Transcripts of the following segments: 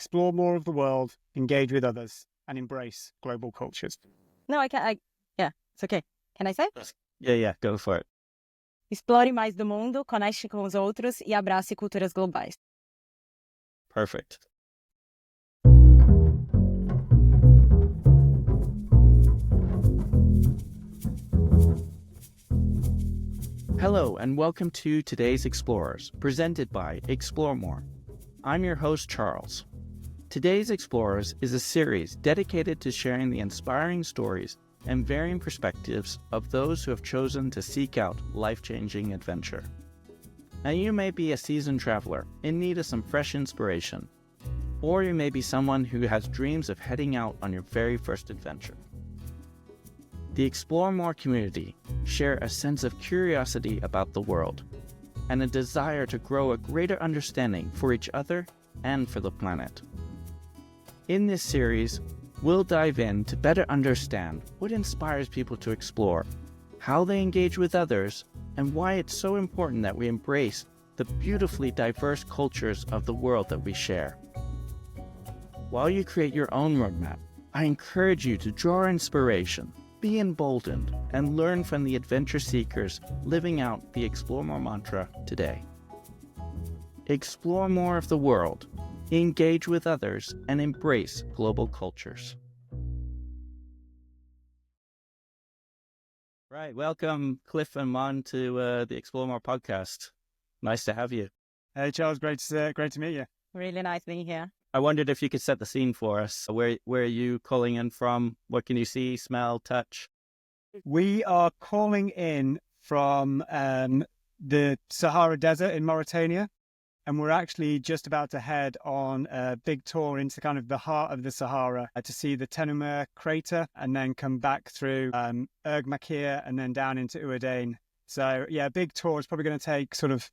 explore more of the world, engage with others, and embrace global cultures. No, yeah, it's okay. Can I say? Yeah, go for it. Explore mais do mundo, conecte com os outros e abrace culturas globais. Perfect. Hello, and welcome to today's Explorers, presented by Explore More. I'm your host, Charles. Today's Explorers is a series dedicated to sharing the inspiring stories and varying perspectives of those who have chosen to seek out life-changing adventure. Now, you may be a seasoned traveler in need of some fresh inspiration, or you may be someone who has dreams of heading out on your very first adventure. The Explore More community share a sense of curiosity about the world and a desire to grow a greater understanding for each other and for the planet. In this series, we'll dive in to better understand what inspires people to explore, how they engage with others, and why it's so important that we embrace the beautifully diverse cultures of the world that we share. While you create your own roadmap, I encourage you to draw inspiration, be emboldened, and learn from the adventure seekers living out the Explore More mantra today. Explore more of the world, engage with others, and embrace global cultures. Right, welcome Cliff and Mon to the Explore More podcast. Nice to have you. Hey, Charles, great to meet you. Really nice being here. I wondered if you could set the scene for us. Where are you calling in from? What can you see, smell, touch? We are calling in from the Sahara Desert in Mauritania, and we're actually just about to head on a big tour into kind of the heart of the Sahara to see the Tenoumer crater and then come back through Erg Makir and then down into Ouadane. So yeah, a big tour. It's probably going to take sort of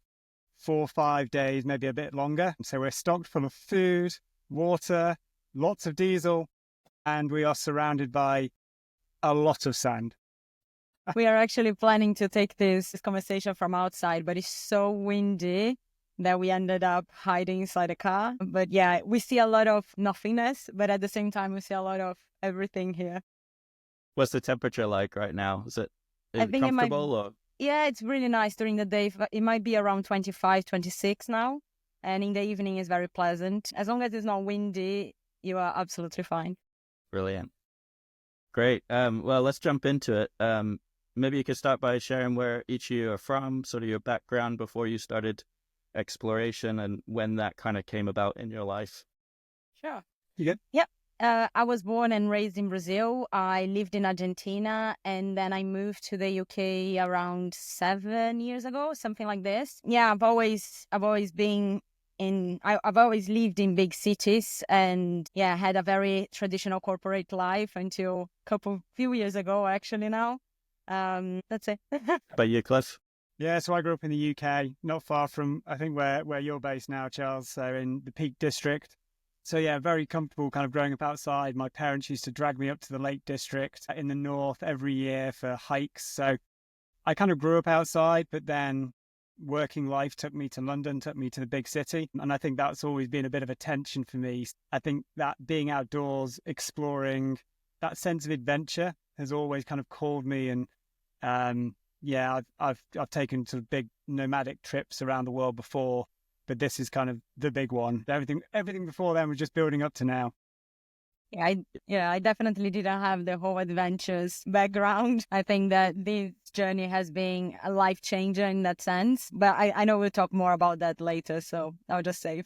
4 or 5 days, maybe a bit longer. So we're stocked full of food, water, lots of diesel, and we are surrounded by a lot of sand. We are actually planning to take this conversation from outside, but it's so windy that we ended up hiding inside a car. But yeah, we see a lot of nothingness, but at the same time, we see a lot of everything here. What's the temperature like right now? Is it comfortable? Or? Yeah, it's really nice during the day. It might be around 25, 26 now. And in the evening, it's very pleasant. As long as it's not windy, you are absolutely fine. Brilliant. Great. Well, let's jump into it. Maybe you could start by sharing where each of you are from, sort of your background before you started exploration and when that kind of came about in your life. Sure. You good? Yep. I was born and raised in Brazil. I lived in Argentina, and then I moved to the UK around 7 years ago, something like this. Yeah, I've always been I've always lived in big cities, and yeah, had a very traditional corporate life until few years ago, actually now. That's it. But you, Cliff? Yeah, so I grew up in the UK, not far from, I think, where you're based now, Charles, so in the Peak District. So yeah, very comfortable kind of growing up outside. My parents used to drag me up to the Lake District in the north every year for hikes. So I kind of grew up outside, but then working life took me to London, took me to the big city. And I think that's always been a bit of a tension for me. I think that being outdoors, exploring, that sense of adventure has always kind of called me. And yeah, I've taken sort of big nomadic trips around the world before, but this is kind of the big one. Everything before then was just building up to now. Yeah, I definitely didn't have the whole adventures background. I think that this journey has been a life changer in that sense. But I know we'll talk more about that later, so I'll just save.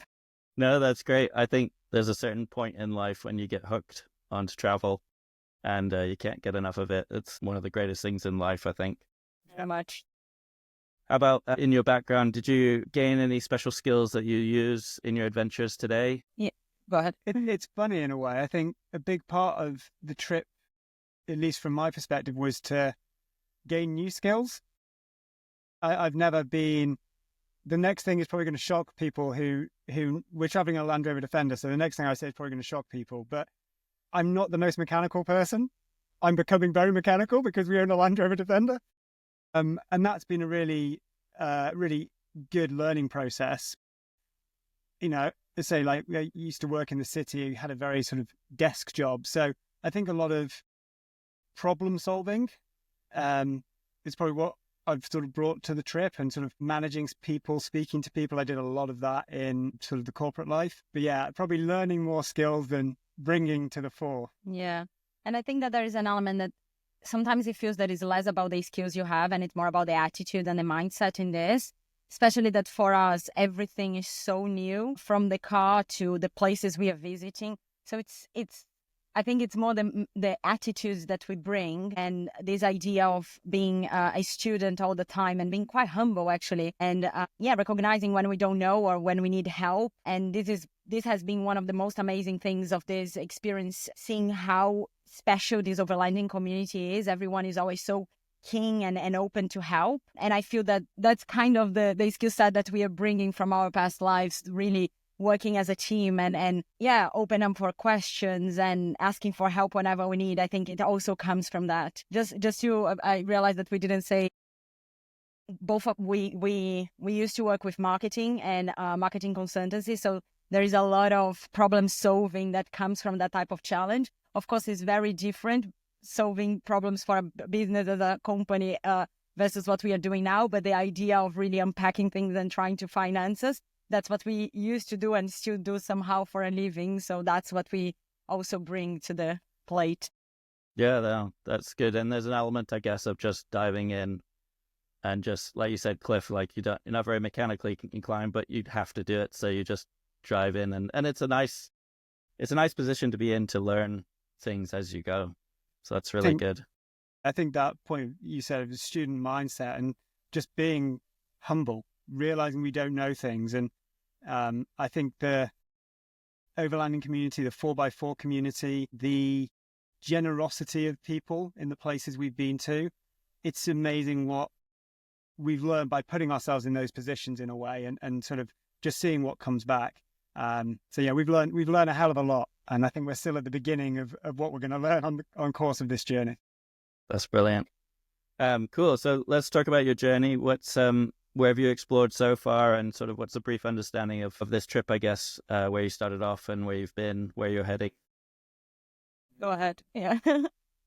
No, that's great. I think there's a certain point in life when you get hooked onto travel and you can't get enough of it. It's one of the greatest things in life, I think. Very much. How about in your background, did you gain any special skills that you use in your adventures today? Yeah, go ahead. It's funny in a way. I think a big part of the trip, at least from my perspective, was to gain new skills. I've never been... The next thing is probably going to shock people who we're traveling a Land Rover Defender, so the next thing I say is probably going to shock people, but I'm not the most mechanical person. I'm becoming very mechanical because we own a Land Rover Defender. And that's been a really good learning process. You know, let's say, like, I used to work in the city, had a very sort of desk job. So I think a lot of problem solving is probably what I've sort of brought to the trip, and sort of managing people, speaking to people. I did a lot of that in sort of the corporate life. But yeah, probably learning more skills than bringing to the fore. Yeah. And I think that there is an element that sometimes it feels that it's less about the skills you have and it's more about the attitude and the mindset in this. Especially that for us, everything is so new, from the car to the places we are visiting. So I think it's more the attitudes that we bring, and this idea of being a student all the time and being quite humble, actually. And recognizing when we don't know or when we need help. And this has been one of the most amazing things of this experience, seeing how special this overlanding community is. Everyone is always so keen and open to help. And I feel that that's kind of the skill set that we are bringing from our past lives, really working as a team and open up for questions and asking for help whenever we need. I think it also comes from that. I realized that we didn't say we used to work with marketing and marketing consultancy. So there is a lot of problem solving that comes from that type of challenge. Of course, it's very different solving problems for a business as a company versus what we are doing now. But the idea of really unpacking things and trying to find answers, that's what we used to do and still do somehow for a living. So that's what we also bring to the plate. Yeah, no, that's good. And there's an element, I guess, of just diving in and just, like you said, Cliff, like you're not very mechanically inclined, but you'd have to do it. So you just drive in, and it's a nice position to be in, to learn things as you go. So that's really good. I think that point you said of the student mindset and just being humble, realizing we don't know things. And I think the overlanding community, the 4x4 community, the generosity of people in the places we've been to, it's amazing what we've learned by putting ourselves in those positions in a way, and sort of just seeing what comes back. So yeah, we've learned a hell of a lot. And I think we're still at the beginning of what we're going to learn on course of this journey. That's brilliant. Cool. So let's talk about your journey. Where have you explored so far, and sort of what's a brief understanding of this trip, I guess, where you started off and where you've been, where you're heading? Go ahead. Yeah.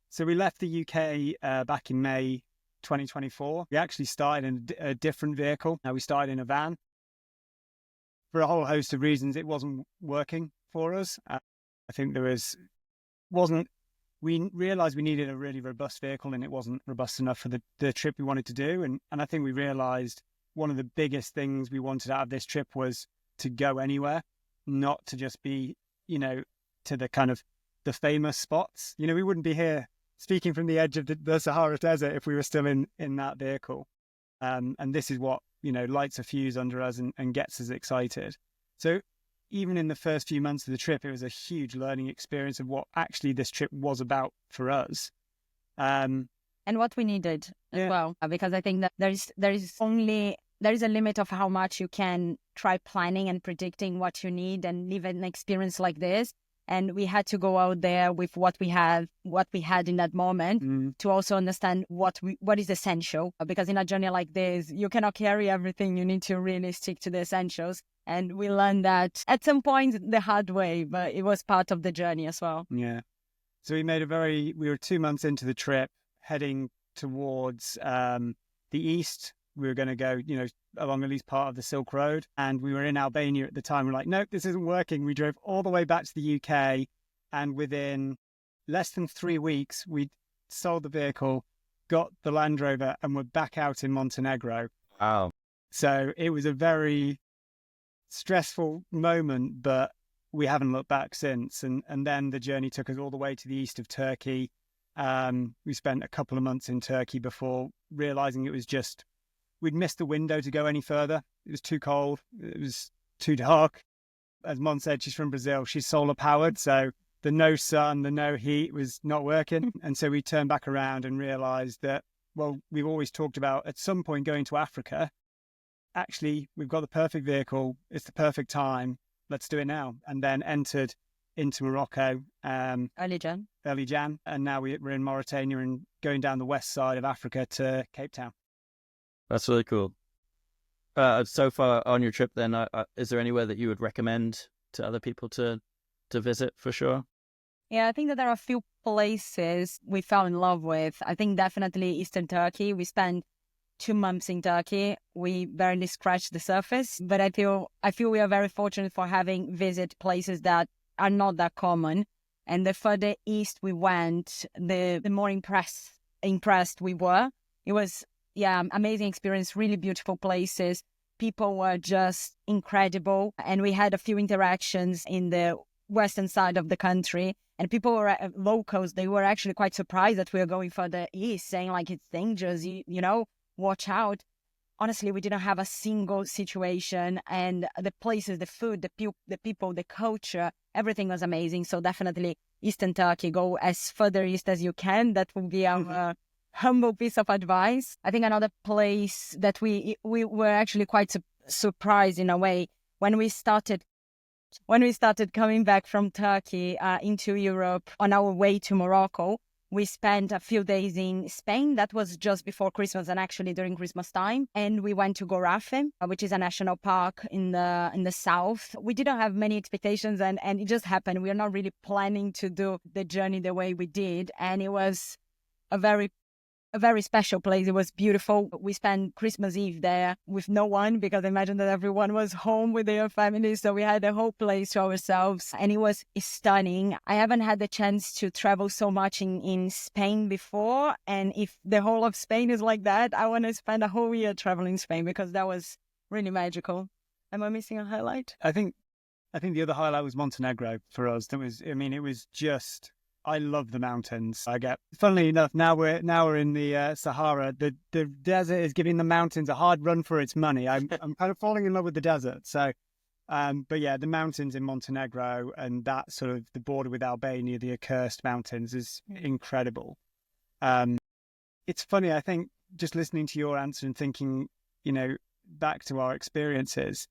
So we left the UK back in May 2024. We actually started in a different vehicle. We started in a van. For a whole host of reasons, it wasn't working for us. I think we realized we needed a really robust vehicle, and it wasn't robust enough for the trip we wanted to do. And I think we realized one of the biggest things we wanted out of this trip was to go anywhere, not to just be, to the kind of the famous spots. We wouldn't be here speaking from the edge of the Sahara Desert if we were still in that vehicle. And this is what, lights a fuse under us and gets us excited. So even in the first few months of the trip, it was a huge learning experience of what actually this trip was about for us. And what we needed as well, because I think that there is a limit of how much you can try planning and predicting what you need and live an experience like this. And we had to go out there with what we had in that moment to also understand what is essential. Because in a journey like this, you cannot carry everything. You need to really stick to the essentials. And we learned that at some point the hard way, but it was part of the journey as well. Yeah. So we were 2 months into the trip, heading towards the east. We were going to go, along at least part of the Silk Road. And we were in Albania at the time. We're like, nope, this isn't working. We drove all the way back to the UK. And within less than 3 weeks, we sold the vehicle, got the Land Rover, and we're back out in Montenegro. Wow. So it was a very stressful moment, but we haven't looked back since. And then the journey took us all the way to the east of Turkey. We spent a couple of months in Turkey before realizing we'd missed the window to go any further. It was too cold. It was too dark. As Mon said, she's from Brazil. She's solar powered. So the no sun, the no heat was not working. And so we turned back around and realized that, well, we've always talked about at some point going to Africa. Actually, we've got the perfect vehicle. It's the perfect time. Let's do it now. And then entered into Morocco. Early Jan. And now we're in Mauritania and going down the west side of Africa to Cape Town. That's really cool. So far on your trip then, is there anywhere that you would recommend to other people to visit for sure? Yeah, I think that there are a few places we fell in love with. I think definitely Eastern Turkey. We spent 2 months in Turkey. We barely scratched the surface, but I feel we are very fortunate for having visit places that are not that common. And the further east we went, the more impressed we were. It was, amazing experience, really beautiful places. People were just incredible. And we had a few interactions in the western side of the country. And people were locals. They were actually quite surprised that we were going further east, saying like, it's dangerous, you know, watch out. Honestly, we didn't have a single situation, and the places, the food, the people, the culture, everything was amazing. So definitely Eastern Turkey, go as further east as you can. That would be our humble piece of advice. I think another place that we were actually quite surprised in a way when we started coming back from Turkey into Europe on our way to Morocco. We spent a few days in Spain. That was just before Christmas and actually during Christmas time. And we went to Gorafe, which is a national park in the south. We didn't have many expectations and it just happened. We are not really planning to do the journey the way we did. And it was a very special place. It was beautiful. We spent Christmas Eve there with no one because I imagine that everyone was home with their families. So we had the whole place to ourselves and it was stunning. I haven't had the chance to travel so much in Spain before. And if the whole of Spain is like that, I want to spend a whole year traveling Spain because that was really magical. Am I missing a highlight? I think the other highlight was Montenegro for us. It was just, I love the mountains. Funnily enough, now we're in the Sahara. The desert is giving the mountains a hard run for its money. I'm kind of falling in love with the desert. So, but yeah, the mountains in Montenegro and that sort of the border with Albania, the accursed mountains, is incredible. It's funny. I think just listening to your answer and thinking, back to our experiences,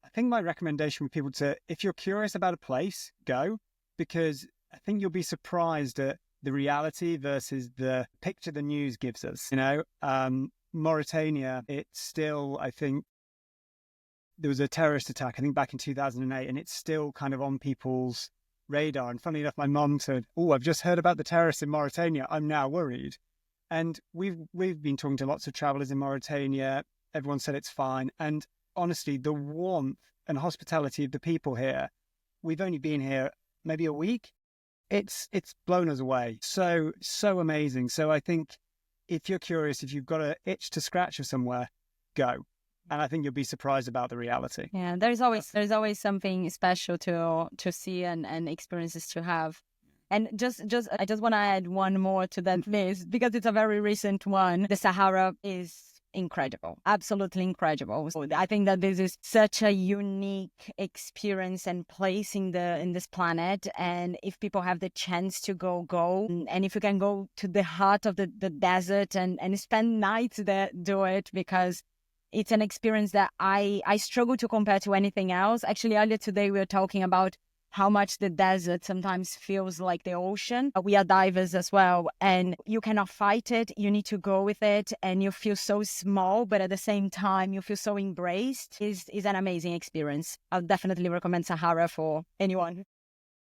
I think my recommendation for people if you're curious about a place, go, because I think you'll be surprised at the reality versus the picture the news gives us. Mauritania, it's still, I think, there was a terrorist attack, I think back in 2008, and it's still kind of on people's radar. And funny enough, my mum said, "Oh, I've just heard about the terrorists in Mauritania. I'm now worried." And we've been talking to lots of travelers in Mauritania. Everyone said it's fine. And honestly, the warmth and hospitality of the people here, we've only been here maybe a week. It's blown us away. So amazing. So I think if you're curious, if you've got an itch to scratch or somewhere, go. And I think you'll be surprised about the reality. Yeah, there's always something special to see and experiences to have. And I just want to add one more to that list because it's a very recent one. The Sahara is incredible, absolutely incredible. So I think that this is such a unique experience and place in this planet. And if people have the chance to go, and if you can go to the heart of the desert and spend nights there, do it, because it's an experience that I struggle to compare to anything else. Actually, earlier today we were talking about how much the desert sometimes feels like the ocean. We are divers as well, and you cannot fight it. You need to go with it, and you feel so small, but at the same time, you feel so embraced. Is an amazing experience. I'll definitely recommend Sahara for anyone.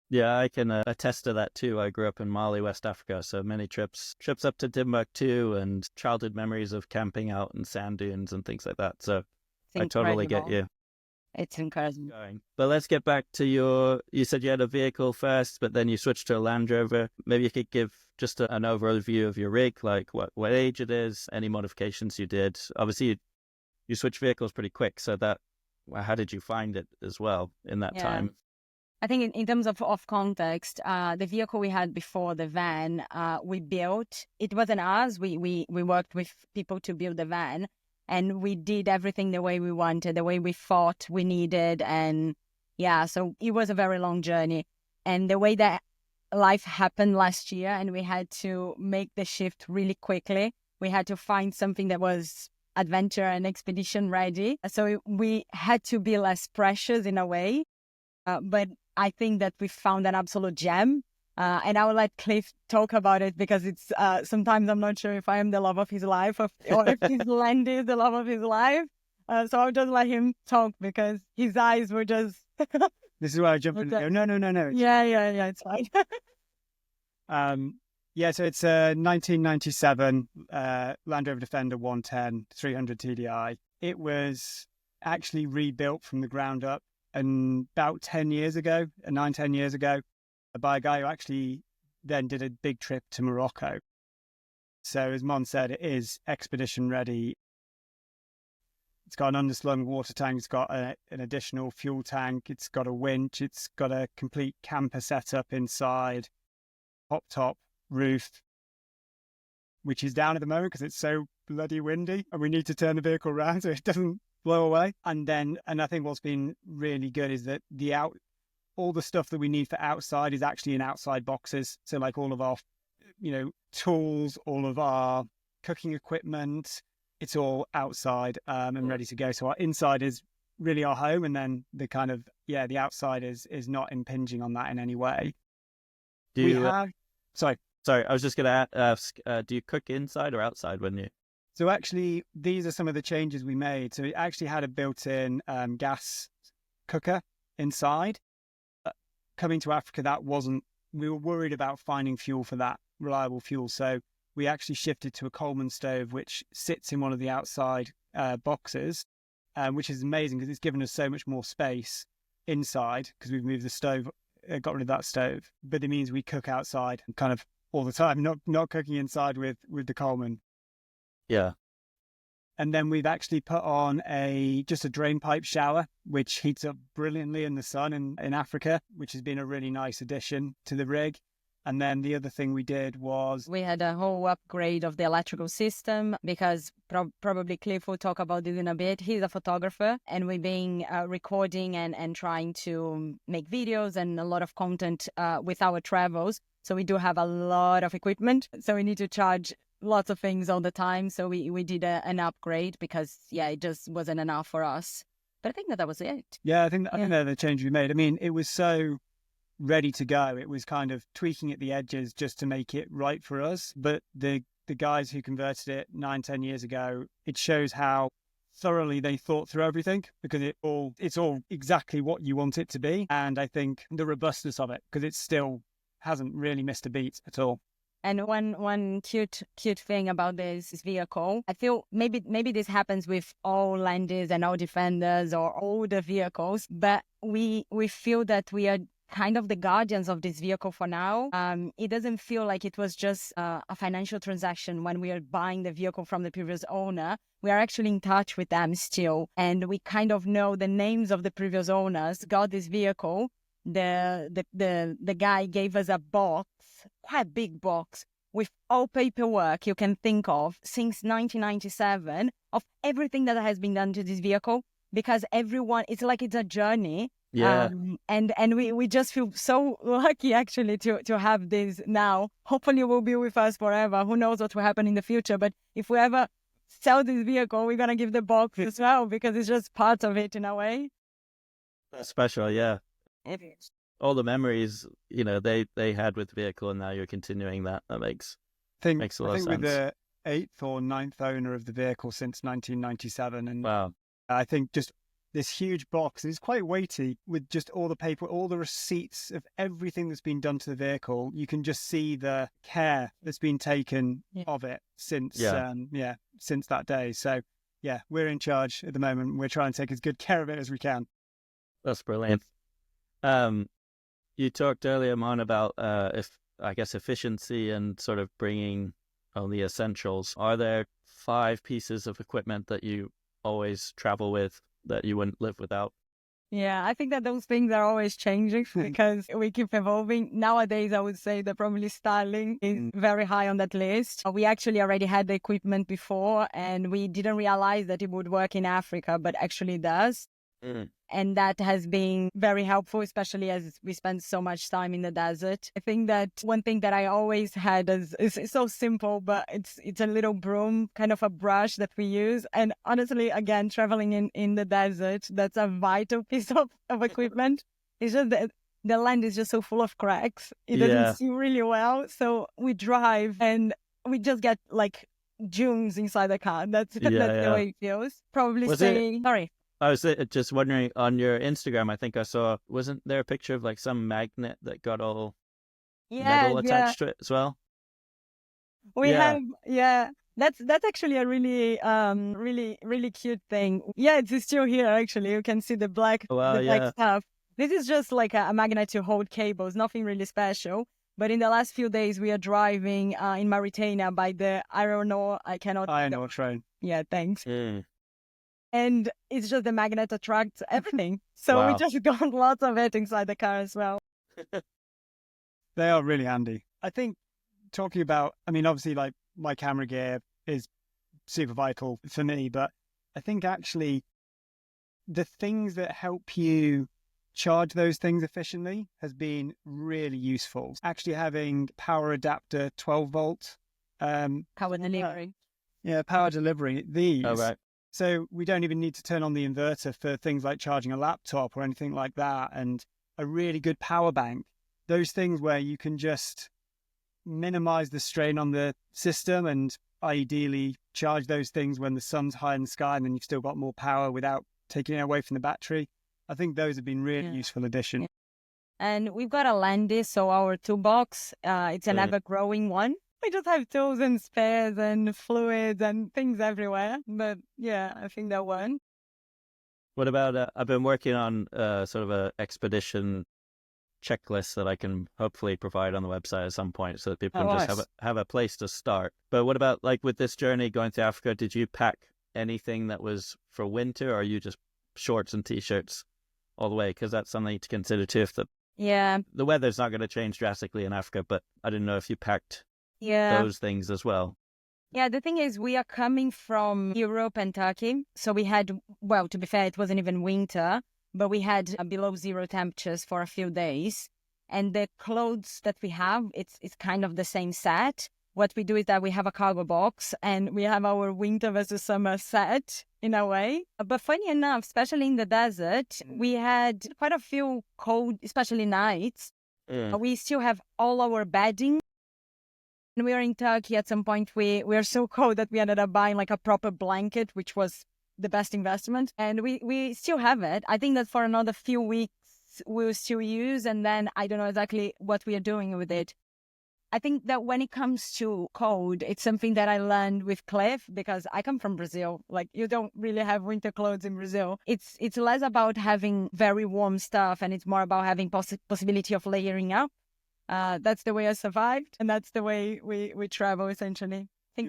Yeah, I can attest to that too. I grew up in Mali, West Africa, so many trips up to Timbuktu and childhood memories of camping out in sand dunes and things like that. So I totally get you. It's incredible. But let's get back to you said you had a vehicle first, but then you switched to a Land Rover. Maybe you could give just an overview of your rig, like what age it is, any modifications you did. Obviously, you switched vehicles pretty quick, so how did you find it as well in that time? I think in terms of context, the vehicle we had before, the van, we built. It wasn't us. We worked with people to build the van. And we did everything the way we wanted, the way we thought we needed. And so it was a very long journey. And the way that life happened last year and we had to make the shift really quickly, we had to find something that was adventure and expedition ready. So we had to be less precious in a way. But I think that we found an absolute gem. And I will let Cliff talk about it because it's sometimes I'm not sure if I am the love of his life or if his land is the love of his life. So I'll just let him talk because his eyes were just This is where I jump in and go, no. Yeah, it's fine. So it's a 1997 Land Rover Defender 110 300 TDI. It was actually rebuilt from the ground up and about 10 years ago, 10 years ago, by a guy who actually then did a big trip to Morocco. So as Mon said, it is expedition ready. It's got an underslung water tank. It's got an additional fuel tank. It's got a winch. It's got a complete camper setup inside, pop top roof, which is down at the moment because it's so bloody windy and we need to turn the vehicle around so it doesn't blow away. And I think what's been really good is that all the stuff that we need for outside is actually in outside boxes. So like all of our, tools, all of our cooking equipment, it's all outside and ready to go. So our inside is really our home, and then the outside is not impinging on that in any way. Sorry, I was just going to ask, do you cook inside or outside when you? So actually, these are some of the changes we made. So it actually had a built-in gas cooker inside. Coming to Africa, we were worried about finding fuel for that, reliable fuel. So we actually shifted to a Coleman stove, which sits in one of the outside boxes, which is amazing because it's given us so much more space inside because we've moved the stove, got rid of that stove. But it means we cook outside kind of all the time, not cooking inside with the Coleman. Yeah. And then we've actually put on just a drain pipe shower, which heats up brilliantly in the sun in Africa, which has been a really nice addition to the rig. And then the other thing we did was we had a whole upgrade of the electrical system because probably Cliff will talk about this in a bit. He's a photographer and we've been recording and trying to make videos and a lot of content with our travels. So we do have a lot of equipment. So we need to charge lots of things all the time. So we did an upgrade because, it just wasn't enough for us. But I think that was it. Yeah, I think they're the change we made. I mean, it was so ready to go. It was kind of tweaking at the edges just to make it right for us. But the guys who converted it 9-10 years ago, it shows how thoroughly they thought through everything because it's all exactly what you want it to be. And I think the robustness of it, because it still hasn't really missed a beat at all. And one cute thing about this vehicle, I feel maybe this happens with all Landers and all Defenders or all the vehicles, but we feel that we are kind of the guardians of this vehicle for now. It doesn't feel like it was just a financial transaction when we are buying the vehicle from the previous owner. We are actually in touch with them still, and we kind of know the names of the previous owners, got this vehicle. The guy gave us a box, quite a big box, with all paperwork you can think of since 1997 of everything that has been done to this vehicle, because it's like it's a journey. Yeah. And we just feel so lucky actually to have this now. Hopefully it will be with us forever. Who knows what will happen in the future, but if we ever sell this vehicle, we're going to give the box as well because it's just part of it in a way. That's special, yeah. It is. All the memories, they had with the vehicle, and now you're continuing that. That makes a lot of sense. I think we're the 8th or 9th owner of the vehicle since 1997. And wow. I think just this huge box is quite weighty with just all the paper, all the receipts of everything that's been done to the vehicle. You can just see the care that's been taken of it since that day. So, we're in charge at the moment. We're trying to take as good care of it as we can. That's brilliant. You talked earlier, Mon, about efficiency and sort of bringing on the essentials. Are there 5 pieces of equipment that you always travel with that you wouldn't live without? Yeah, I think that those things are always changing because we keep evolving. Nowadays, I would say that probably styling is very high on that list. We actually already had the equipment before and we didn't realize that it would work in Africa, but actually it does. And that has been very helpful, especially as we spend so much time in the desert. I think that one thing that I always had is so simple, but it's a little broom, kind of a brush that we use. And honestly, again, traveling in the desert, that's a vital piece of equipment. It's just that the land is just so full of cracks. It doesn't see really well. So we drive and we just get like dunes inside the car. That's the way it feels. Probably saying, sorry. I was just wondering, on your Instagram, I think I saw, wasn't there a picture of like some magnet that got all Yeah, metal yeah. attached to it as well? We Yeah. have, yeah. That's actually a really cute thing. Yeah, it's still here actually. You can see Wow, the black yeah. stuff. This is just like a magnet to hold cables, nothing really special. But in the last few days, we are driving in Mauritania by the, I don't know, I cannot. I know train. Yeah, thanks. Mm. And it's just the magnet attracts everything. So we Wow. just got lots of it inside the car as well. They are really handy. I think talking about, I mean, obviously, like my camera gear is super vital for me, but I think actually the things that help you charge those things efficiently has been really useful. Actually having power adapter 12 volt. Power delivery. Yeah, power delivery, these. Oh, right. So we don't even need to turn on the inverter for things like charging a laptop or anything like that. And a really good power bank, those things where you can just minimize the strain on the system and ideally charge those things when the sun's high in the sky and then you've still got more power without taking it away from the battery. I think those have been really useful additions. Yeah. And we've got a Landy, so our toolbox, it's an ever-growing one. We just have tools and spares and fluids and things everywhere. But yeah, I think that one. What about, I've been working on sort of a expedition checklist that I can hopefully provide on the website at some point so that people can just have a place to start. But what about like with this journey going to Africa, did you pack anything that was for winter, or are you just shorts and t-shirts all the way? Because that's something to consider too. If the weather's not going to change drastically in Africa, but I didn't know if you packed those things as well. Yeah, the thing is, we are coming from Europe and Turkey. So we had, well, to be fair, it wasn't even winter, but we had below zero temperatures for a few days. And the clothes that we have, it's kind of the same set. What we do is that we have a cargo box and we have our winter versus summer set in a way. But funny enough, especially in the desert, we had quite a few cold, especially nights. We still have all our bedding. When we were in Turkey at some point, we were so cold that we ended up buying like a proper blanket, which was the best investment. And we still have it. I think that for another few weeks, we'll still use. And then I don't know exactly what we are doing with it. I think that when it comes to cold, it's something that I learned with Cliff because I come from Brazil. Like you don't really have winter clothes in Brazil. It's less about having very warm stuff and it's more about having possibility of layering up. That's the way I survived, and that's the way we travel essentially. I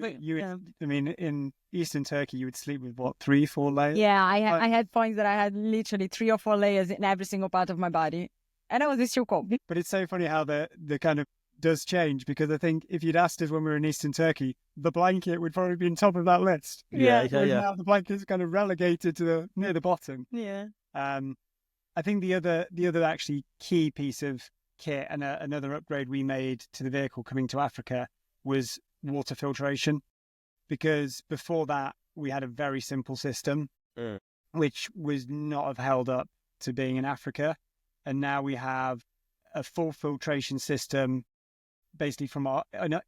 mean, in Eastern Turkey, you would sleep with what, 3-4 layers? Yeah, I had points that I had literally 3 or 4 layers in every single part of my body, and I was still cold. But it's so funny how the kind of does change, because I think if you'd asked us when we were in Eastern Turkey, the blanket would probably be on top of that list. Yeah. Now the blanket's kind of relegated to near the bottom. Yeah. I think the other actually key piece of kit and another upgrade we made to the vehicle coming to Africa was water filtration, because before that we had a very simple system which was not have held up to being in Africa, and now we have a full filtration system basically from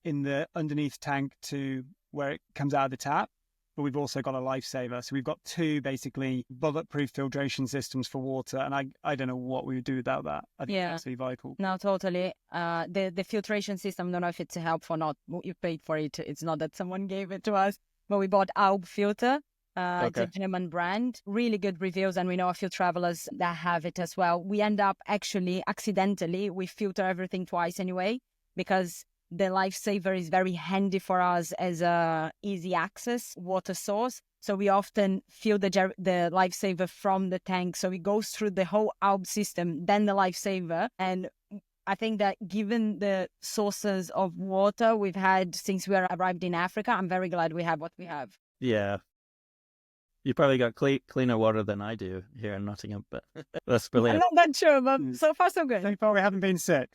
in the underneath tank to where it comes out of the tap. But we've also got a lifesaver. So we've got 2 basically bulletproof filtration systems for water. And I don't know what we would do without that. I think it's absolutely vital. No, totally. The filtration system, I don't know if it's a help or not. You paid for it. It's not that someone gave it to us. But we bought Aub filter. It's a German brand. Really good reviews. And we know a few travelers that have it as well. We end up actually accidentally, we filter everything twice anyway, because the lifesaver is very handy for us as a easy access water source. So we often fill the lifesaver from the tank. So it goes through the whole Aub system, then the lifesaver. And I think that given the sources of water we've had since we arrived in Africa, I'm very glad we have what we have. Yeah. You probably got cleaner water than I do here in Nottingham, but that's brilliant. I'm not that sure, but so far so good. So far we haven't been sick.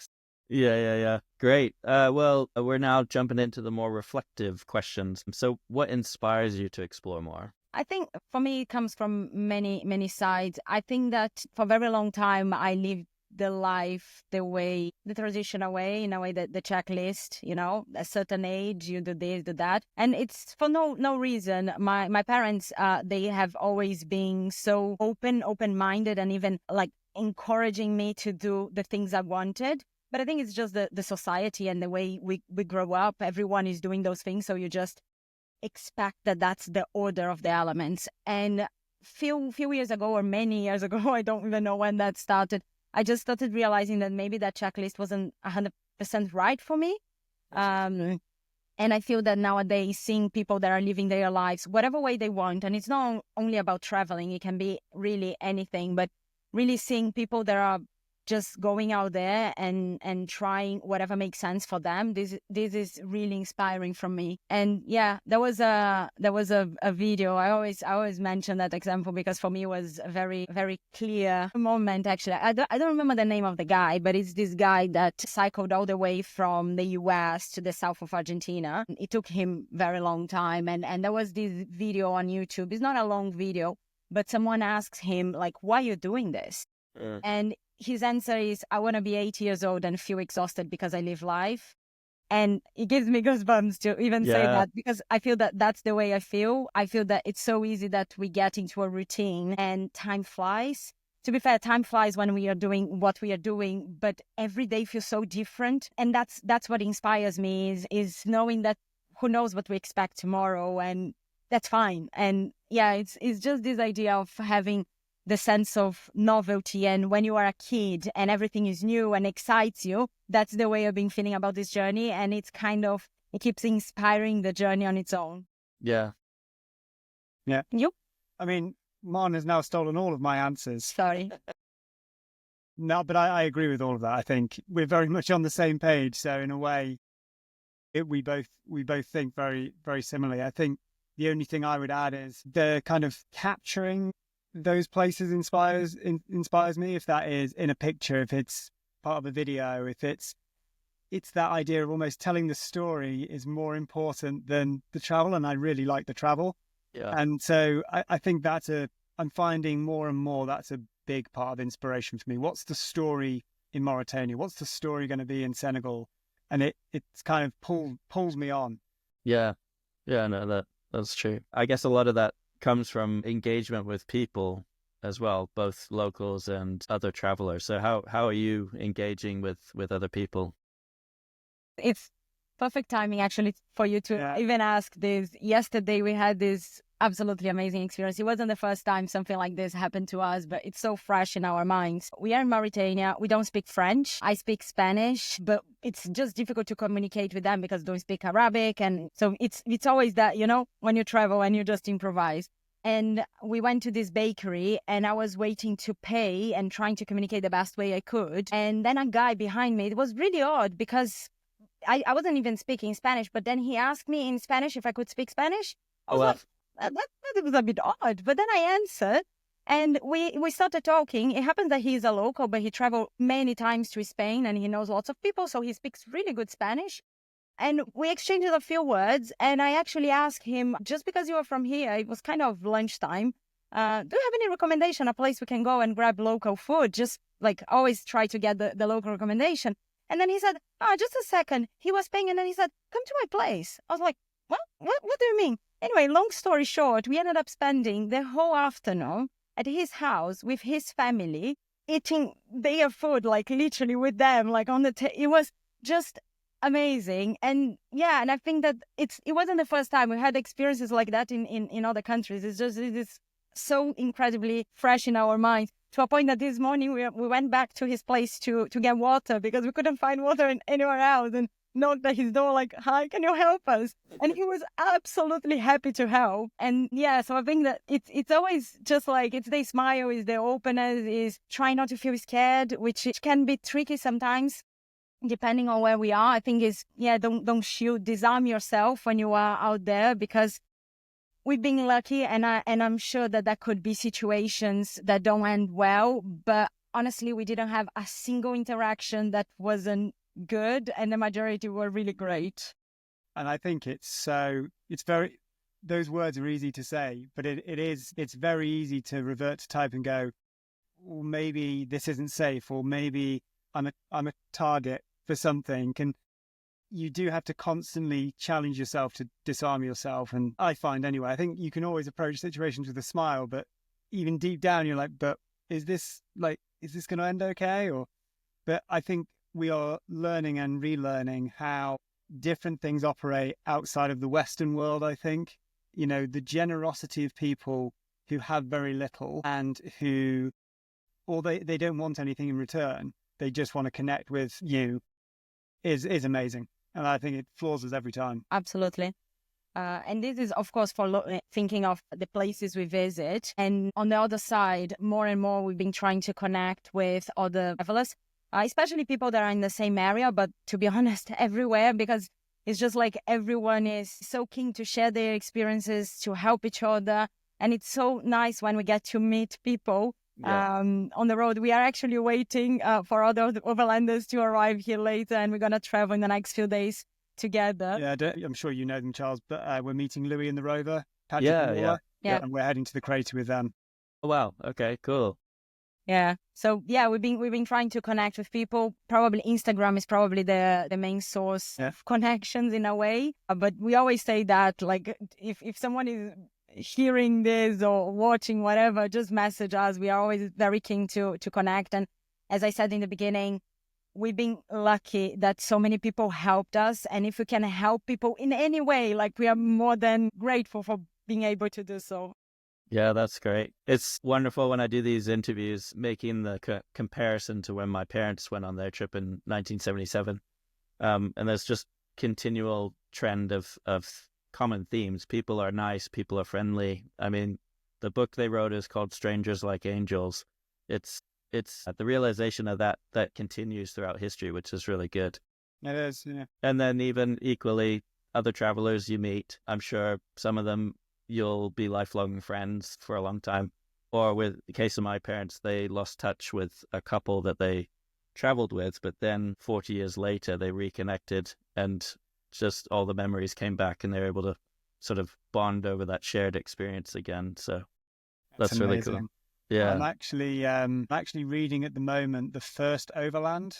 Yeah. Great. Well, we're now jumping into the more reflective questions. So what inspires you to explore more? I think for me, it comes from many, many sides. I think that for a very long time, I lived the life the traditional way, in a way that the checklist, a certain age, you do this, do that. And it's for no reason. My parents, they have always been so open-minded and even like encouraging me to do the things I wanted. But I think it's just the society and the way we grow up. Everyone is doing those things. So you just expect that that's the order of the elements. And few years ago, or many years ago, I don't even know when that started, I just started realizing that maybe that checklist wasn't 100% right for me. And I feel that nowadays, seeing people that are living their lives whatever way they want, and it's not only about traveling, it can be really anything, but really seeing people that are just going out there and trying whatever makes sense for them. This is really inspiring from me. And yeah, there was a video. I always mention that example because for me it was a very, very clear moment. Actually, I don't remember the name of the guy, but it's this guy that cycled all the way from the US to the south of Argentina. It took him very long time, and there was this video on YouTube. It's not a long video, but someone asks him like, "Why are you doing this?" And his answer is, "I want to be 80 years old and feel exhausted because I live life." And it gives me goosebumps to even say that, because I feel that that's the way I feel. I feel that it's so easy that we get into a routine and time flies. To be fair, time flies when we are doing what we are doing, but every day feels so different. And that's what inspires me is knowing that who knows what we expect tomorrow, and that's fine. And yeah, it's just this idea of having the sense of novelty. And when you are a kid and everything is new and excites you, that's the way I've been feeling about this journey. And it keeps inspiring the journey on its own. Yeah. You? I mean, Mon has now stolen all of my answers. Sorry. No, but I agree with all of that. I think we're very much on the same page. So in a way, we both think very, very similarly. I think the only thing I would add is the kind of capturing those places inspires me, if that is in a picture, if it's part of a video, if it's that idea of almost telling the story is more important than the travel. And I really like the travel. Yeah. And so I think I'm finding more and more that's a big part of inspiration for me. What's the story in Mauritania? What's the story going to be in Senegal? And it's kind of pulls me on. Yeah. No, that's true. I guess a lot of that comes from engagement with people as well, both locals and other travelers. So how are you engaging with other people? It's perfect timing actually for you to even ask this. Yesterday we had this absolutely amazing experience. It wasn't the first time something like this happened to us, but it's so fresh in our minds. We are in Mauritania. We don't speak French. I speak Spanish, but it's just difficult to communicate with them because they don't speak Arabic. And so it's always that, when you travel and you just improvise. And we went to this bakery and I was waiting to pay and trying to communicate the best way I could. And then a guy behind me, it was really odd because I wasn't even speaking Spanish, but then he asked me in Spanish if I could speak Spanish. I was like, that was a bit odd. But then I answered and we started talking. It happens that he's a local, but he traveled many times to Spain and he knows lots of people. So he speaks really good Spanish. And we exchanged a few words. And I actually asked him, just because you are from here, it was kind of lunchtime. Do you have any recommendation, a place we can go and grab local food? Just like always try to get the local recommendation. And then he said, just a second. He was paying and then he said, come to my place. I was like, what do you mean? Anyway, long story short, we ended up spending the whole afternoon at his house with his family, eating their food, like literally with them, like on the it was just amazing. And yeah, and I think that it wasn't the first time we had experiences like that in other countries. It is so incredibly fresh in our minds, to a point that this morning we went back to his place to get water because we couldn't find water anywhere else, and knocked at his door like, hi, can you help us? And he was absolutely happy to help. And yeah, so I think that it's always just like, it's the smile, is the openness, is trying not to feel scared, which can be tricky sometimes depending on where we are. I think is, don't shoot, disarm yourself when you are out there, because we've been lucky, and I'm sure that could be situations that don't end well, but honestly, we didn't have a single interaction that wasn't good, and the majority were really great. And I think those words are easy to say, but it's very easy to revert to type and go, or maybe this isn't safe, or maybe I'm a target for something. And you do have to constantly challenge yourself to disarm yourself. And I find anyway, I think you can always approach situations with a smile, but even deep down, you're like, but is this going to end okay? But I think we are learning and relearning how different things operate outside of the Western world. I think, the generosity of people who have very little and who, or they don't want anything in return. They just want to connect with you is amazing. And I think it floors us every time. Absolutely. And this is, of course, for thinking of the places we visit. And on the other side, more and more, we've been trying to connect with other travelers, especially people that are in the same area, but to be honest, everywhere, because it's just like everyone is so keen to share their experiences, to help each other. And it's so nice when we get to meet people on the road. We are actually waiting for other overlanders to arrive here later, and we're going to travel in the next few days together. Yeah, I'm sure you know them, Charles, but we're meeting Louis and the Rover, Patrick Yeah, and Laura, and we're heading to the crater with them. Oh, wow. Okay, cool. Yeah. So we've been trying to connect with people. Probably Instagram is probably the main source of connections in a way. But we always say that, like, if someone is hearing this or watching whatever, just message us. We are always very keen to connect. And as I said in the beginning, we've been lucky that so many people helped us. And if we can help people in any way, like, we are more than grateful for being able to do so. Yeah, that's great. It's wonderful when I do these interviews, making the comparison to when my parents went on their trip in 1977. And there's just continual trend of common themes. People are nice, people are friendly. I mean, the book they wrote is called Strangers Like Angels. It's the realization of that continues throughout history, which is really good. It is, yeah. And then even equally, other travelers you meet, I'm sure some of them you'll be lifelong friends for a long time. Or with the case of my parents, they lost touch with a couple that they traveled with, but then 40 years later, they reconnected and just all the memories came back and they were able to sort of bond over that shared experience again. So that's really cool. Yeah. I'm actually reading at the moment The First Overland.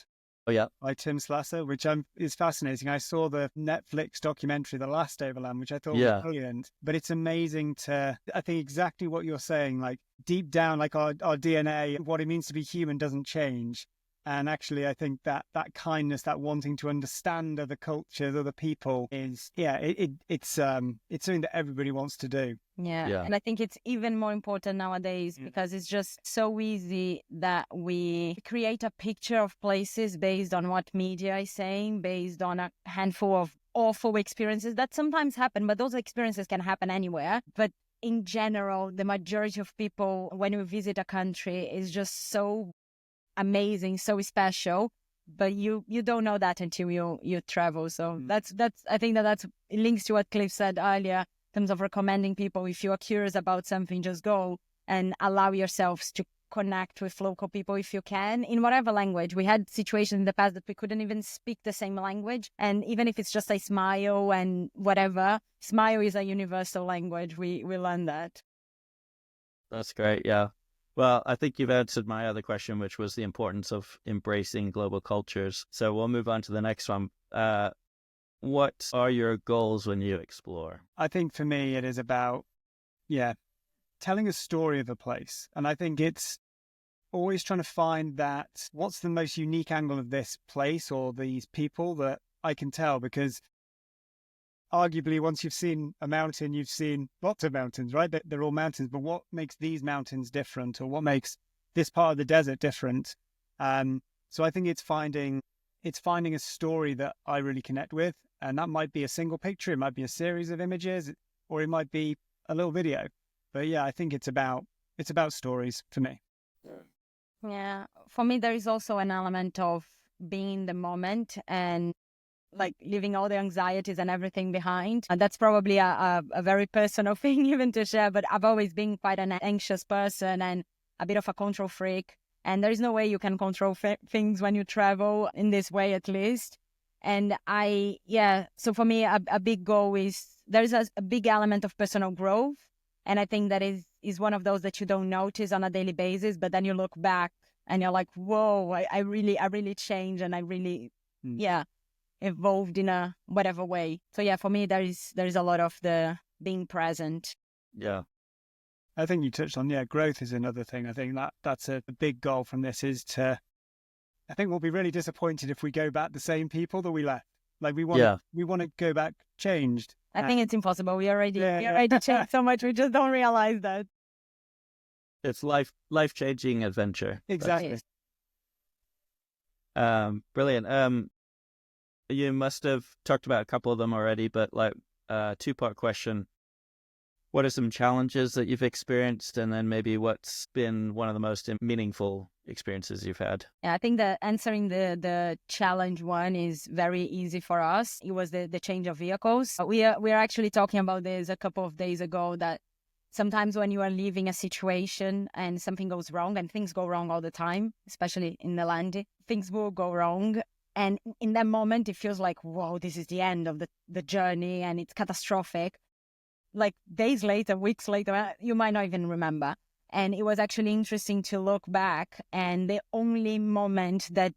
Oh, yeah. By Tim Slasser, which is fascinating. I saw the Netflix documentary, The Last Overland, which I thought was brilliant. But it's amazing I think exactly what you're saying, like deep down, like our DNA, what it means to be human doesn't change. And actually, I think that kindness, that wanting to understand other cultures, other people is, it's something that everybody wants to do. Yeah. And I think it's even more important nowadays because it's just so easy that we create a picture of places based on what media is saying, based on a handful of awful experiences that sometimes happen, but those experiences can happen anywhere. But in general, the majority of people, when we visit a country, is just so amazing, so special, but you don't know that until you travel. So that's I think that it links to what Cliff said earlier in terms of recommending people. If you are curious about something, just go and allow yourselves to connect with local people if you can, in whatever language. We had situations in the past that we couldn't even speak the same language, and even if it's just a smile and whatever, smile is a universal language. We learned that. That's great. Yeah. Well, I think you've answered my other question, which was the importance of embracing global cultures. So we'll move on to the next one. What are your goals when you explore? I think for me, it is about, telling a story of a place. And I think it's always trying to find that what's the most unique angle of this place or these people that I can tell, because arguably, once you've seen a mountain, you've seen lots of mountains, right? They're all mountains, but what makes these mountains different, or what makes this part of the desert different? So I think it's finding a story that I really connect with, and that might be a single picture, it might be a series of images, or it might be a little video. But I think it's about stories for me. Yeah, for me, there is also an element of being in the moment and like leaving all the anxieties and everything behind. And that's probably a very personal thing even to share, but I've always been quite an anxious person and a bit of a control freak. And there is no way you can control things when you travel in this way, at least. And so for me, a big goal is, there's a big element of personal growth. And I think that is is one of those that you don't notice on a daily basis, but then you look back and you're like, whoa, I really changed, and I really, evolved in a whatever way. So yeah, for me, there is a lot of the being present. Yeah. I think you touched on, growth is another thing. I think that's a big goal from this is I think we'll be really disappointed if we go back the same people that we left. Like we want to go back changed. I think it's impossible. We already changed so much. We just don't realize that. It's life-changing adventure. Exactly. Brilliant. You must have talked about a couple of them already, but like two-part question. What are some challenges that you've experienced, and then maybe what's been one of the most meaningful experiences you've had? Yeah, I think that answering the challenge one is very easy for us. It was the change of vehicles. We are actually talking about this a couple of days ago, that sometimes when you are leaving a situation and something goes wrong, and things go wrong all the time, especially in the land, things will go wrong. And in that moment, it feels like, whoa, this is the end of the journey, and it's catastrophic. Like days later, weeks later, you might not even remember. And it was actually interesting to look back, and the only moment that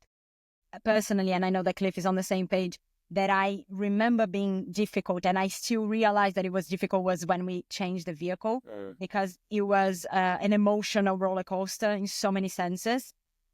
personally, and I know that Cliff is on the same page, that I remember being difficult, and I still realized that it was difficult, was when we changed the vehicle, because it was an emotional roller coaster in so many senses.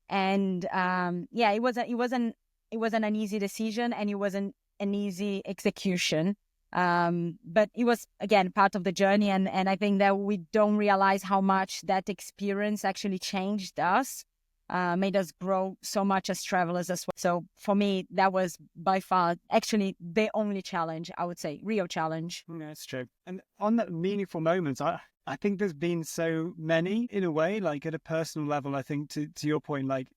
And it wasn't an easy decision, and it wasn't an easy execution. But it was, again, part of the journey. And I think that we don't realize how much that experience actually changed us, made us grow so much as travelers as well. So for me, that was by far actually the only challenge, I would say, real challenge. Yeah, that's true. And on that meaningful moments, I think there's been so many in a way, like at a personal level. I think to your point, like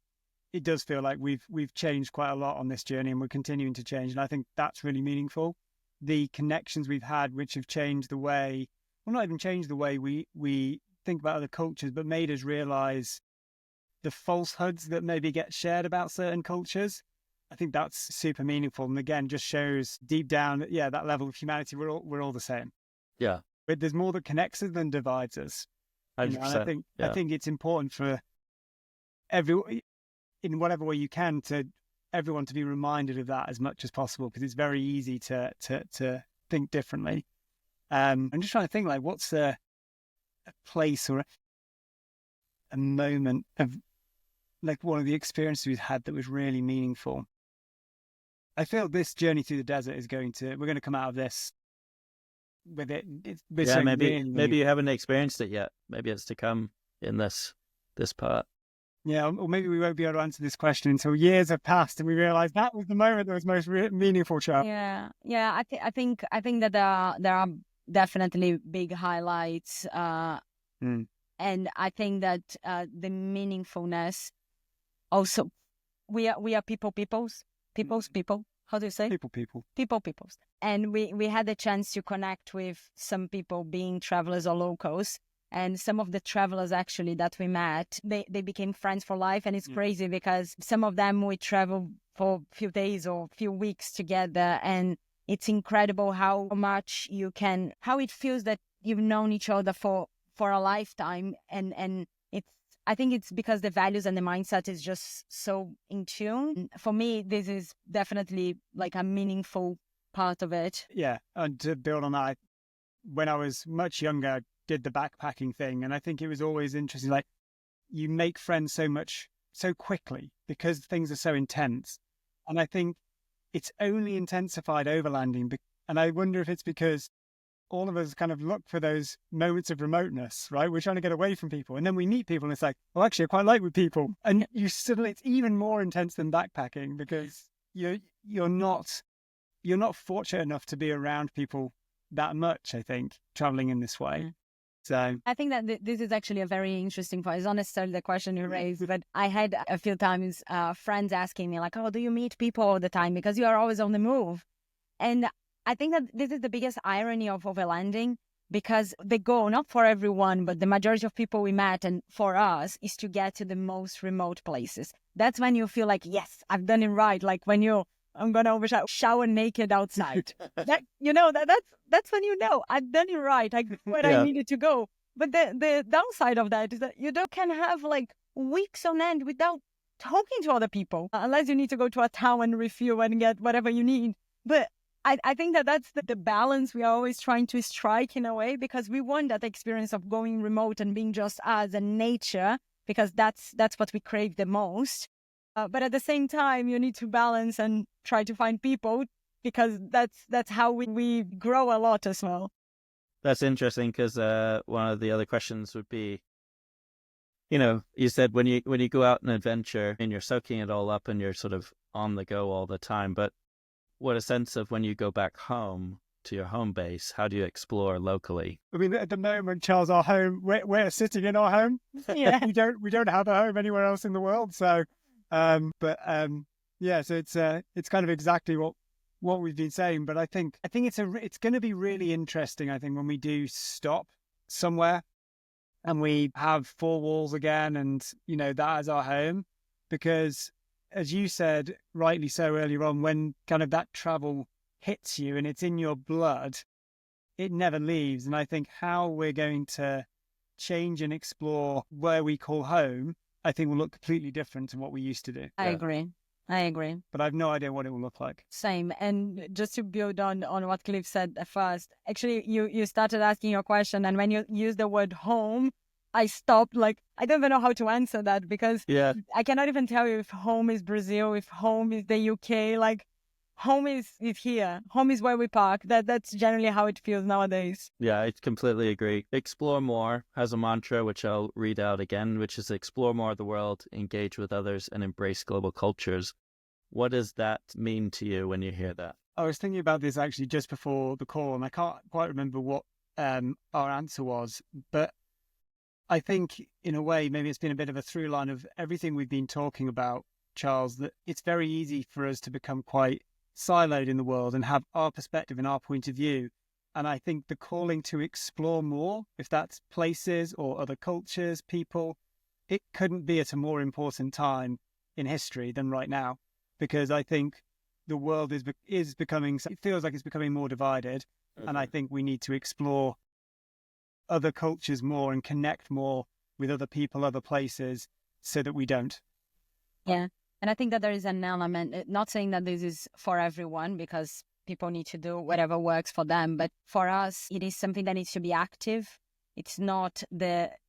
it does feel like we've changed quite a lot on this journey, and we're continuing to change. And I think that's really meaningful. The connections we've had, which have changed the way, well, not even changed the way we think about other cultures, but made us realize the falsehoods that maybe get shared about certain cultures. I think that's super meaningful. And again, just shows deep down that, that level of humanity, we're all the same. Yeah. But there's more that connects us than divides us. 100%. And I think it's important for everyone, in whatever way you can, to everyone to be reminded of that as much as possible, because it's very easy to think differently. I'm just trying to think, like, what's a place or a moment of, like, one of the experiences we've had that was really meaningful. I feel this journey through the desert we're going to come out of this with it. Maybe you haven't experienced it yet. Maybe it's to come in this part. Yeah, or maybe we won't be able to answer this question until years have passed and we realize that was the moment that was most meaningful, Charles. Yeah. I think that there are definitely big highlights, and I think that the meaningfulness also, we are people. How do you say? Peoples. And we had the chance to connect with some people being travelers or locals. And some of the travelers actually that we met, they became friends for life. And it's crazy because some of them we travel for a few days or a few weeks together. And it's incredible how much how it feels that you've known each other for a lifetime. And I think it's because the values and the mindset is just so in tune. For me, this is definitely like a meaningful part of it. Yeah. And to build on that, when I was much younger, did the backpacking thing, and I think it was always interesting, like you make friends so quickly because things are so intense, and I think it's only intensified overlanding, and I wonder if it's because all of us kind of look for those moments of remoteness, right? We're trying to get away from people, and then we meet people and it's like, well, actually I quite like with people, and it's even more intense than backpacking because you're not fortunate enough to be around people that much, I think, traveling in this way. So I think that this is actually a very interesting point. It's not necessarily the question you raised, but I had a few times friends asking me like, oh, do you meet people all the time? Because you are always on the move. And I think that this is the biggest irony of overlanding, because the goal, not for everyone, but the majority of people we met and for us, is to get to the most remote places. That's when you feel like, yes, I've done it right. Like when I'm going to shower naked outside. That's when I've done it right. I where I needed to go. But the downside of that is that you can have like weeks on end without talking to other people, unless you need to go to a town and refuel and get whatever you need. But I think that's the balance we are always trying to strike in a way, because we want that experience of going remote and being just us and nature, because that's what we crave the most. But at the same time, you need to balance and try to find people, because that's how we grow a lot as well. That's interesting, because one of the other questions would be, you said when you go out on an adventure and you're soaking it all up and you're sort of on the go all the time, but what a sense of when you go back home to your home base, how do you explore locally? I mean, at the moment, Charles, our home, we're sitting in our home. Yeah. we don't have a home anywhere else in the world. So, yeah, so it's kind of exactly what we've been saying. But I think it's going to be really interesting, I think, when we do stop somewhere and we have four walls again, and that is our home. Because as you said rightly so earlier on, when kind of that travel hits you and it's in your blood, it never leaves. And I think how we're going to change and explore where we call home, I think will look completely different to what we used to do. I agree. But I have no idea what it will look like. Same. And just to build on what Cliff said at first, actually, you started asking your question, and when you use the word home, I stopped. Like, I don't even know how to answer that, because I cannot even tell you if home is Brazil, if home is the UK. Like, home is here. Home is where we park. That's generally how it feels nowadays. Yeah, I completely agree. Explore More has a mantra, which I'll read out again, which is explore more of the world, engage with others, and embrace global cultures. What does that mean to you when you hear that? I was thinking about this actually just before the call, and I can't quite remember what our answer was, but I think in a way, maybe it's been a bit of a through line of everything we've been talking about, Charles, that it's very easy for us to become quite siloed in the world and have our perspective and our point of view. And I think the calling to explore more, if that's places or other cultures, people, it couldn't be at a more important time in history than right now, because I think the world is becoming, it feels like it's becoming more divided. Mm-hmm. And I think we need to explore other cultures more and connect more with other people, other places, so that we don't. Yeah. And I think that there is an element, not saying that this is for everyone, because people need to do whatever works for them. But for us, it is something that needs to be active. It's not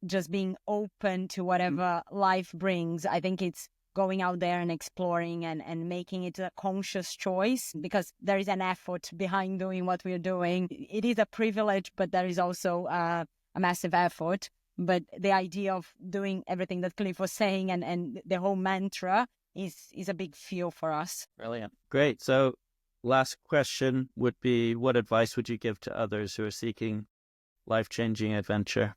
just being open to whatever life brings. I think it's going out there and exploring and making it a conscious choice, because there is an effort behind doing what we're doing. It is a privilege, but there is also a massive effort. But the idea of doing everything that Cliff was saying and the whole mantra is a big feel for us. Brilliant. Great. So last question would be, what advice would you give to others who are seeking life-changing adventure?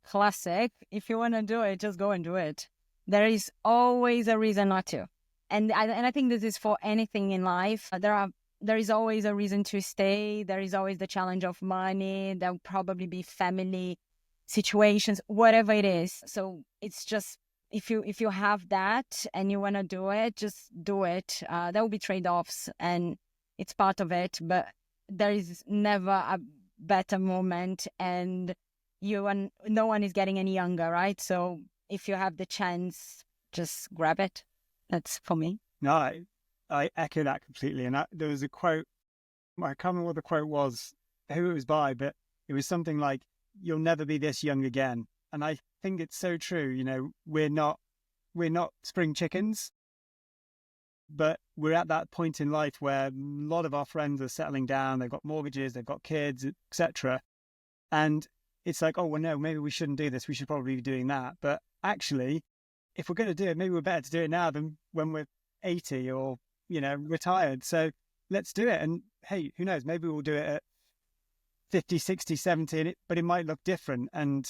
Classic. If you want to do it, just go and do it. There is always a reason not to. And I think this is for anything in life. There is always a reason to stay. There is always the challenge of money. There will probably be family situations, whatever it is. So it's just, if you have that and you want to do it, just do it. There will be trade-offs, and it's part of it. But there is never a better moment, and no one is getting any younger, right? So if you have the chance, just grab it. That's for me. No, I echo that completely. And there was a quote, I can't remember what the quote was, who it was by, but it was something like, "You'll never be this young again." And I think it's so true. We're not spring chickens, but we're at that point in life where a lot of our friends are settling down. They've got mortgages, they've got kids, etc. And it's like, oh, well, no, maybe we shouldn't do this. We should probably be doing that. But actually, if we're going to do it, maybe we're better to do it now than when we're 80 or, retired. So let's do it. And hey, who knows? Maybe we'll do it at 50, 60, 70, but it might look different. And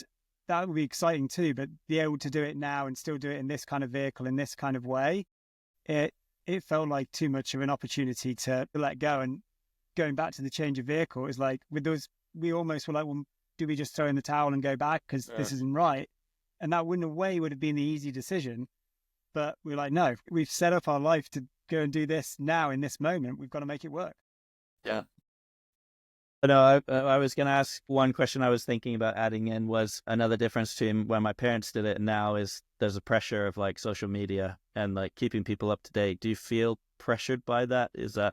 that would be exciting too. But be able to do it now and still do it in this kind of vehicle, in this kind of way, it felt like too much of an opportunity to let go. And going back to the change of vehicle, is like with those, we almost were like, well, do we just throw in the towel and go back because this isn't right? And that in a way would have been the easy decision. But we're like, no, we've set up our life to go and do this now in this moment. We've got to make it work. Yeah. No, I was going to ask one question I was thinking about adding in was another difference between when my parents did it and now is there's a pressure of like social media and like keeping people up to date. Do you feel pressured by that? Is that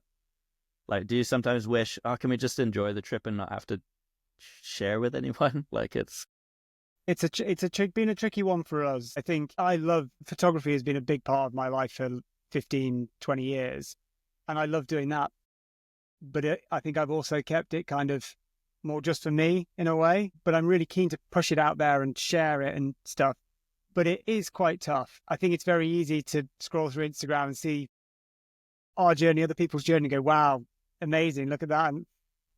like, do you sometimes wish, oh, can we just enjoy the trip and not have to share with anyone? Like Been a tricky one for us. I think I love photography has been a big part of my life for 15, 20 years. And I love doing that. But I think I've also kept it kind of more just for me in a way. But I'm really keen to push it out there and share it and stuff. But it is quite tough. I think it's very easy to scroll through Instagram and see our journey, other people's journey, and go, wow, amazing, look at that.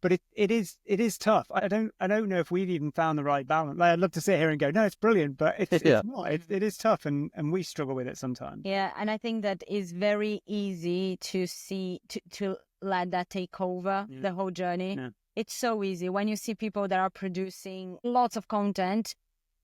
But it is tough. I don't know if we've even found the right balance. Like, I'd love to sit here and go, no, it's brilliant, but it's not. It is tough, and we struggle with it sometimes. Yeah, and I think that is very easy to see to let that take over the whole journey. Yeah. It's so easy when you see people that are producing lots of content.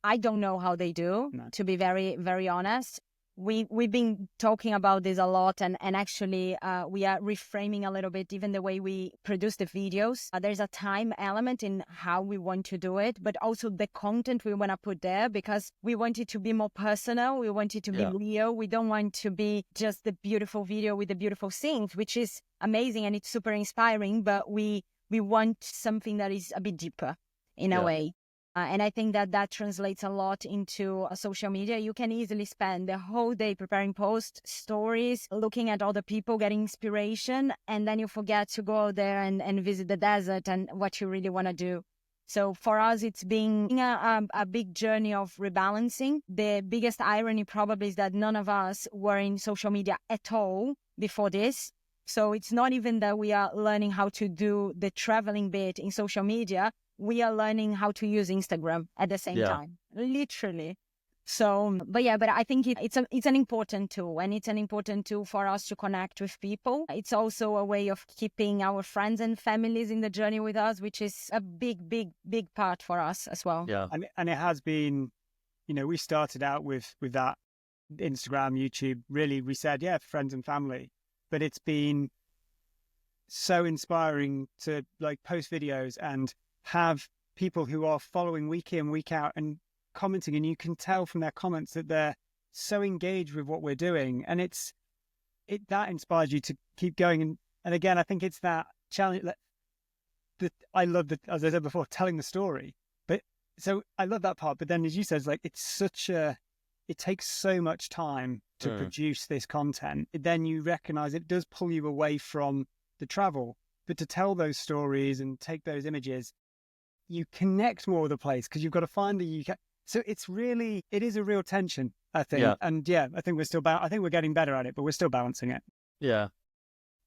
I don't know how they do, to be very, very honest. We've been talking about this a lot, and actually we are reframing a little bit even the way we produce the videos. There's a time element in how we want to do it, but also the content we want to put there, because we want it to be more personal. We want it to be real. We don't want to be just the beautiful video with the beautiful scenes, which is amazing and it's super inspiring, but we want something that is a bit deeper in a way. And I think that translates a lot into social media. You can easily spend the whole day preparing posts, stories, looking at other people, getting inspiration, and then you forget to go out there and visit the desert and what you really want to do. So for us, it's been a big journey of rebalancing. The biggest irony probably is that none of us were in social media at all before this. So it's not even that we are learning how to do the traveling bit in social media. We are learning how to use Instagram at the same time, literally. So, but I think it's an important tool, and it's an important tool for us to connect with people. It's also a way of keeping our friends and families in the journey with us, which is a big, big, big part for us as well. Yeah, and it has been, we started out with that Instagram, YouTube. Really, we said, friends and family, but it's been so inspiring to like post videos and have people who are following week in, week out and commenting, and you can tell from their comments that they're so engaged with what we're doing, and that inspires you to keep going. And again, I think it's that challenge that I love, that, as I said before, telling the story. But so I love that part. But then, as you said, like it takes so much time to produce this content. Then you recognize it does pull you away from the travel, but to tell those stories and take those images, you connect more with the place because you've got to find the UK. So it is a real tension, I think. Yeah. And I think I think we're getting better at it, but we're still balancing it. Yeah.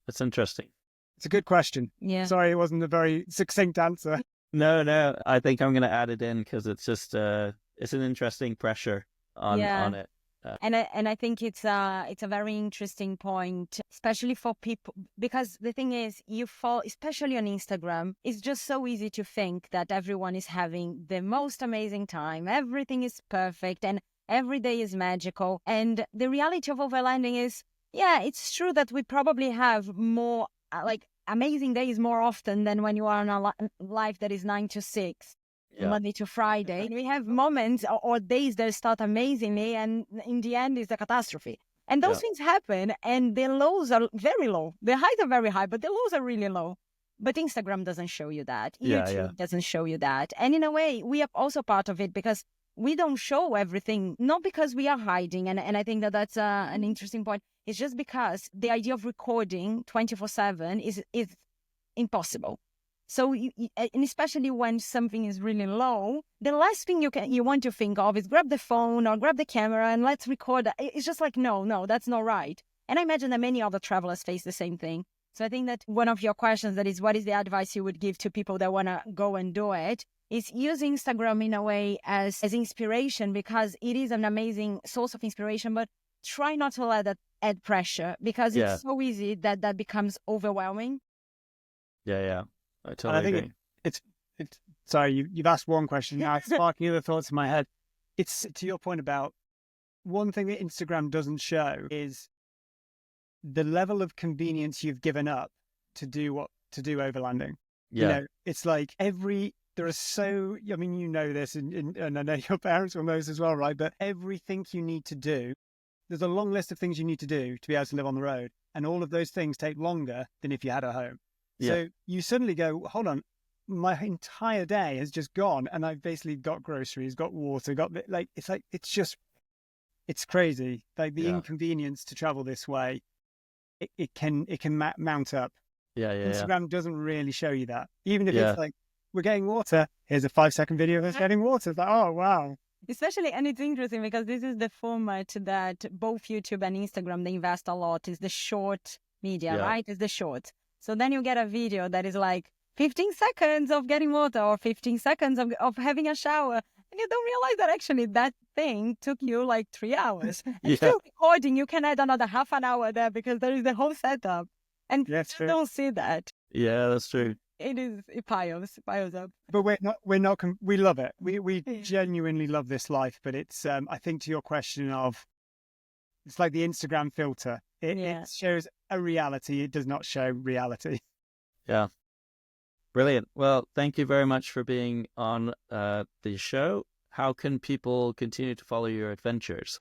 That's interesting. It's a good question. Yeah. Sorry, it wasn't a very succinct answer. No. I think I'm going to add it in because it's just, it's an interesting pressure on it. And I think it's a very interesting point, especially for people, because the thing is, especially on Instagram, it's just so easy to think that everyone is having the most amazing time. Everything is perfect and every day is magical. And the reality of overlanding is, it's true that we probably have more amazing days more often than when you are in a life that is 9 to 6. Monday to Friday. We have moments or days that start amazingly, and in the end is a catastrophe. And those things happen, and the lows are very low. The highs are very high, but the lows are really low. But Instagram doesn't show you that. YouTube doesn't show you that. And in a way, we are also part of it because we don't show everything, not because we are hiding. And I think that's an interesting point. It's just because the idea of recording 24/7 is impossible. So, and especially when something is really low, the last thing you want to think of is grab the phone or grab the camera and let's record. It's just like, no, that's not right. And I imagine that many other travelers face the same thing. So I think that one of your questions, that is, what is the advice you would give to people that want to go and do it, is use Instagram in a way as inspiration, because it is an amazing source of inspiration, but try not to let that add pressure, because it's so easy that becomes overwhelming. Yeah. I totally agree. It's sorry, you've asked one question. Now it's sparking other thoughts in my head. It's to your point about one thing that Instagram doesn't show is the level of convenience you've given up to do overlanding. Yeah. You know, it's like there are so, I mean, you know this, and I know your parents will know this as well, right? But everything you need to do, there's a long list of things you need to do to be able to live on the road. And all of those things take longer than if you had a home. Yeah. So you suddenly go, hold on, my entire day has just gone, and I've basically got groceries, got water, it's crazy. Like the inconvenience to travel this way, it can mount up. Yeah. Instagram doesn't really show you that. Even if it's like, we're getting water, here's a 5-second video of us getting water. It's like, oh, wow. Especially, and it's interesting because this is the format that both YouTube and Instagram, they invest a lot, is the short media, right? It's the short. So then you get a video that is like 15 seconds of getting water or 15 seconds of having a shower. And you don't realize that actually that thing took you like 3 hours. And still recording, you can add another half an hour there because there is the whole setup. And you don't see that. Yeah, that's true. It piles up. But we love it. We genuinely love this life. But it's, I think to your question of, it's like the Instagram filter. It shows a reality. It does not show reality. Yeah. Brilliant. Well, thank you very much for being on the show. How can people continue to follow your adventures?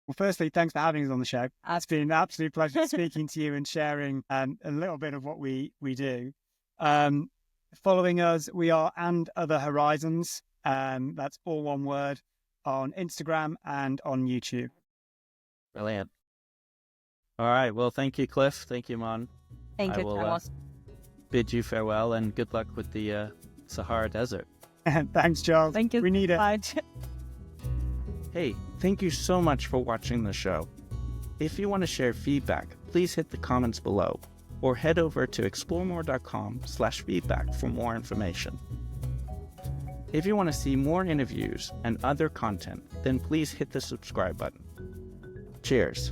Well, firstly, thanks for having us on the show. It's been an absolute pleasure speaking to you and sharing a little bit of what we do. Following us, we are And Other Horizons. That's all one word, on Instagram and on YouTube. Brilliant. All right. Well, thank you, Cliff. Thank you, Mon. Thank you, Charles. Bid you farewell and good luck with the Sahara Desert. Thanks, Charles. Thank you. We need it. Much. Hey, thank you so much for watching the show. If you want to share feedback, please hit the comments below or head over to exploremore.com/feedback for more information. If you want to see more interviews and other content, then please hit the subscribe button. Cheers.